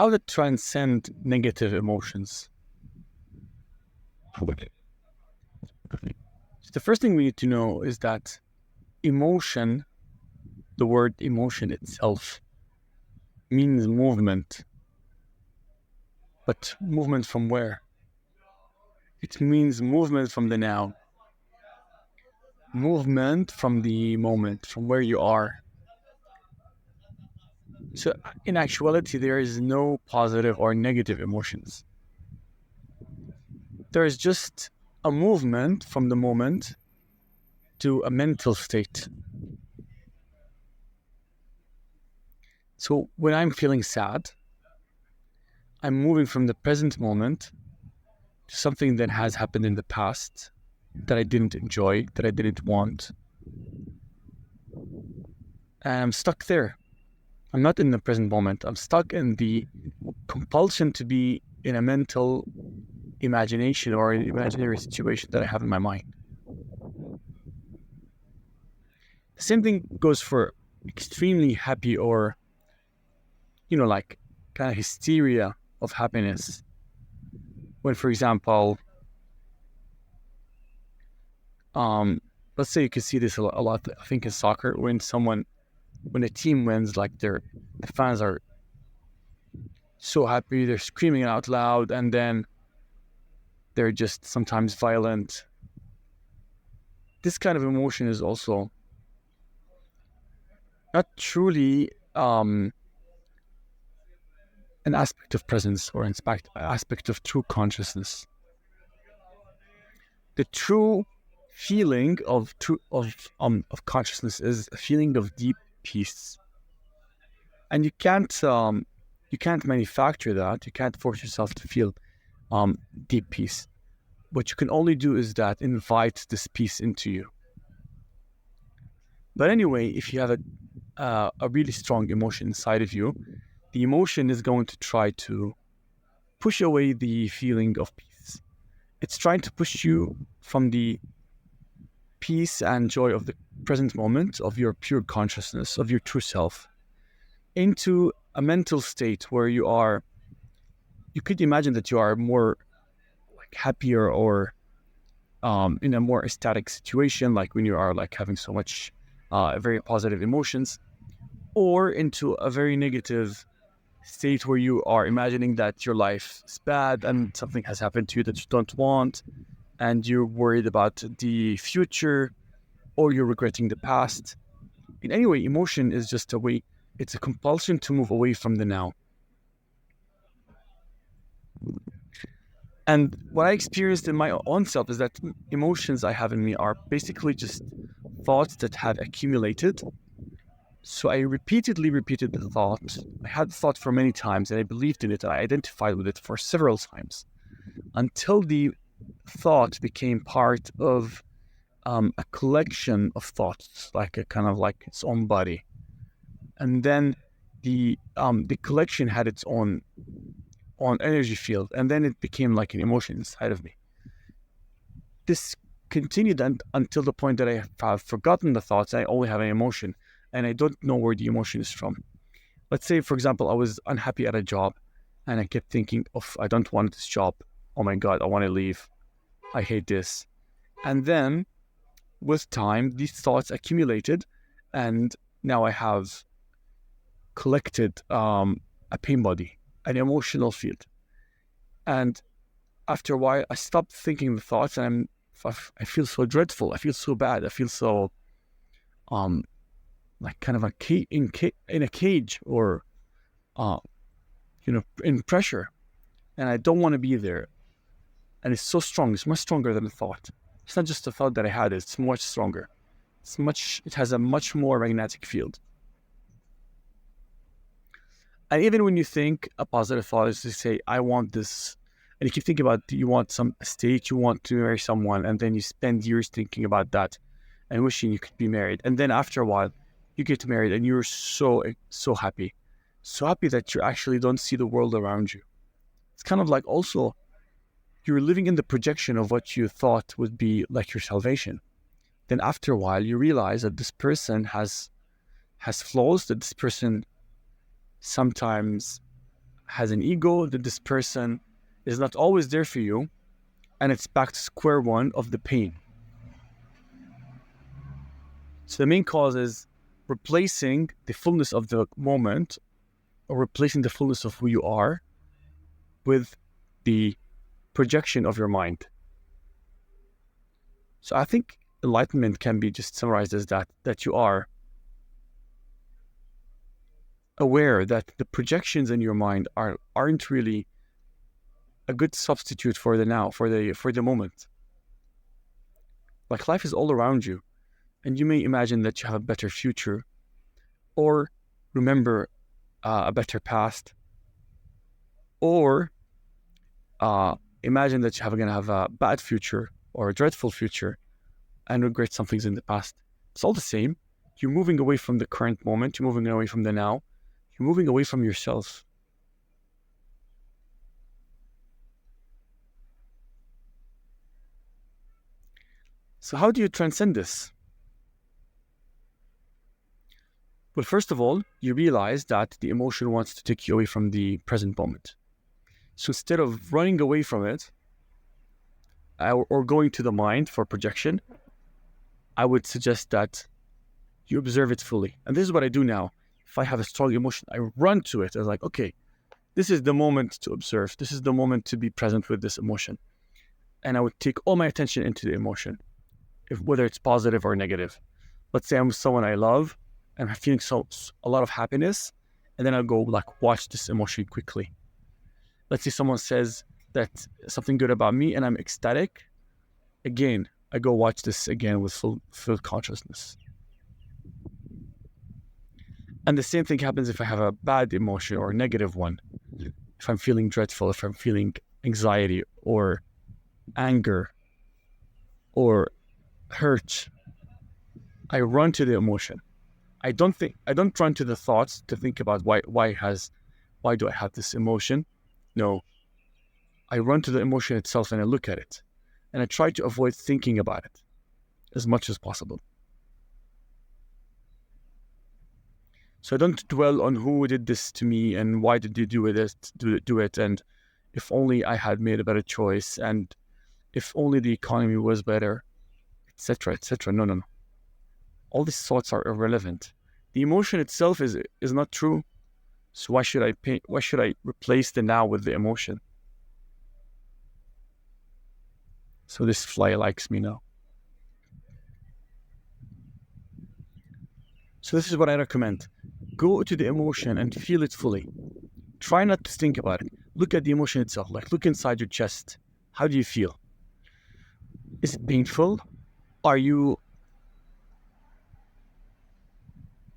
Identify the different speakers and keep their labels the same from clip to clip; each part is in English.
Speaker 1: how to transcend negative emotions. So the first thing we need to know is that emotion, the word emotion itself, means movement. But movement from where? It means movement from the now. Movement from the moment, from where you are. So in actuality, there is no positive or negative emotions. There is just a movement from the moment to a mental state. So when I'm feeling sad, I'm moving from the present moment to something that has happened in the past that I didn't enjoy, that I didn't want. And I'm stuck there. I'm not in the present moment. I'm stuck in the compulsion to be in a mental imagination or an imaginary situation that I have in my mind. The same thing goes for extremely happy or, like kind of hysteria of happiness. When, for example, let's say you can see this a lot, I think in soccer, when a team wins, like the fans are so happy, they're screaming out loud, and then they're just sometimes violent. This kind of emotion is also not truly an aspect of presence or an aspect of true consciousness. The true feeling of consciousness is a feeling of deep peace, and you can't manufacture that. You can't force yourself to feel deep peace. What you can only do is that invite this peace into you. But anyway, if you have a really strong emotion inside of you, the emotion is going to try to push away the feeling of peace. It's trying to push you from the peace and joy of the present moment, of your pure consciousness, of your true self, into a mental state where you could imagine that you are more like happier or in a more ecstatic situation, like when you are like having so much very positive emotions, or into a very negative state where you are imagining that your life is bad and something has happened to you that you don't want, and you're worried about the future, or you're regretting the past. In any way, emotion is just a way, it's a compulsion to move away from the now. And what I experienced in my own self is that emotions I have in me are basically just thoughts that have accumulated. So I repeatedly repeated the thought. I had the thought for many times and I believed in it and I identified with it for several times until the thought became part of a collection of thoughts, like a kind of like its own body. And then the collection had its own energy field, and then it became like an emotion inside of me. This continued until the point that I have forgotten the thoughts. I only have an emotion, and I don't know where the emotion is from. Let's say, for example, I was unhappy at a job, and I kept thinking, "Oh, I don't want this job. Oh my God, I want to leave. I hate this." And then, with time, these thoughts accumulated, and now I have collected a pain body, an emotional field. And after a while, I stopped thinking the thoughts, and I feel so dreadful. I feel so bad. I feel so like kind of in a cage, or in pressure, and I don't want to be there. And it's so strong. It's much stronger than the thought. It's not just a thought that I had. It's much stronger. It has a much more magnetic field. And even when you think a positive thought is to say, I want this, and you keep thinking about, you want some state, you want to marry someone, and then you spend years thinking about that and wishing you could be married. And then after a while, you get married and you're so happy. So happy that you actually don't see the world around you. It's kind of like also, you're living in the projection of what you thought would be like your salvation. Then after a while, you realize that this person has flaws, that this person sometimes has an ego, that this person is not always there for you, and it's back to square one of the pain. So the main cause is replacing the fullness of the moment, or replacing the fullness of who you are with the projection of your mind. So I think enlightenment can be just summarized as that you are aware that the projections in your mind aren't really a good substitute for the now, for the moment. Like, life is all around you, and you may imagine that you have a better future, or remember a better past, or imagine that you're going to have a bad future or a dreadful future and regret some things in the past. It's all the same. You're moving away from the current moment. You're moving away from the now. You're moving away from yourself. So how do you transcend this? Well, first of all, you realize that the emotion wants to take you away from the present moment. So instead of running away from it or going to the mind for projection, I would suggest that you observe it fully. And this is what I do now. If I have a strong emotion, I run to it. I was like, okay, this is the moment to observe. This is the moment to be present with this emotion. And I would take all my attention into the emotion, whether it's positive or negative. Let's say I'm with someone I love and I'm feeling a lot of happiness, and then I'll go like watch this emotion quickly. Let's say someone says that something good about me and I'm ecstatic. Again, I go watch this again with full consciousness. And the same thing happens if I have a bad emotion or a negative one. If I'm feeling dreadful, if I'm feeling anxiety or anger or hurt, I run to the emotion. I don't run to the thoughts to think about why do I have this emotion? No. I run to the emotion itself and I look at it. And I try to avoid thinking about it as much as possible. So I don't dwell on who did this to me and why did they do it, and if only I had made a better choice, and if only the economy was better, etc., etc. No. All these thoughts are irrelevant. The emotion itself is not true. So why should I replace the now with the emotion? So this fly likes me now. So this is what I recommend. Go to the emotion and feel it fully. Try not to think about it. Look at the emotion itself. Like, look inside your chest. How do you feel? Is it painful? Are you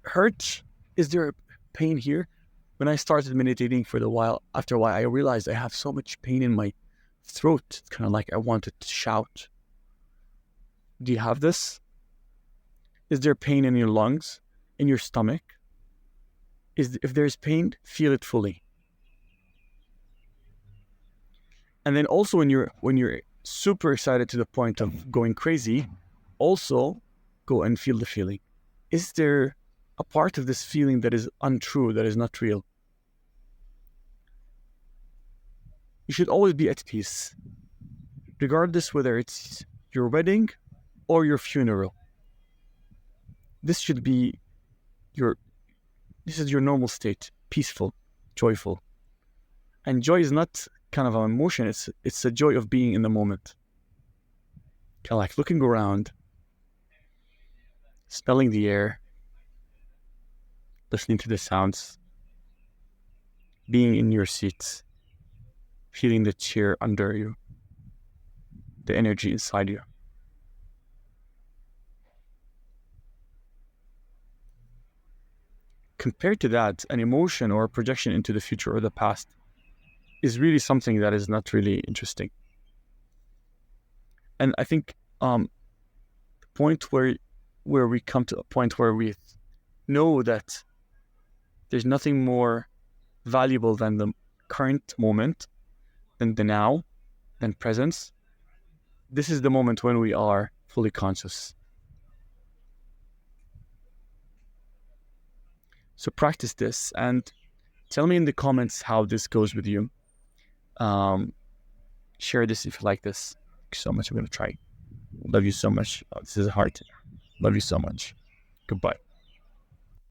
Speaker 1: hurt? Is there pain here? When I started meditating after a while, I realized I have so much pain in my throat. It's kind of like I wanted to shout. Do you have this? Is there pain in your lungs, in your stomach? If there's pain, feel it fully. And then also when you're super excited to the point of going crazy, also go and feel the feeling. Is there a part of this feeling that is untrue, that is not real? You should always be at peace, regardless whether it's your wedding or your funeral. This should be this is your normal state, peaceful, joyful. And joy is not kind of an emotion, it's a joy of being in the moment. Kind of like looking around, smelling the air, listening to the sounds, being in your seat, feeling the chair under you, the energy inside you. Compared to that, an emotion or a projection into the future or the past is really something that is not really interesting. And I think the point where we come to a point where we know that there's nothing more valuable than the current moment, than the now, than presence. This is the moment when we are fully conscious. So practice this, and Tell me in the comments how this goes with you. Um, Share this if you like this. Thank you so much. I'm gonna try. Love you so much. This is hard. Love you so much. Goodbye.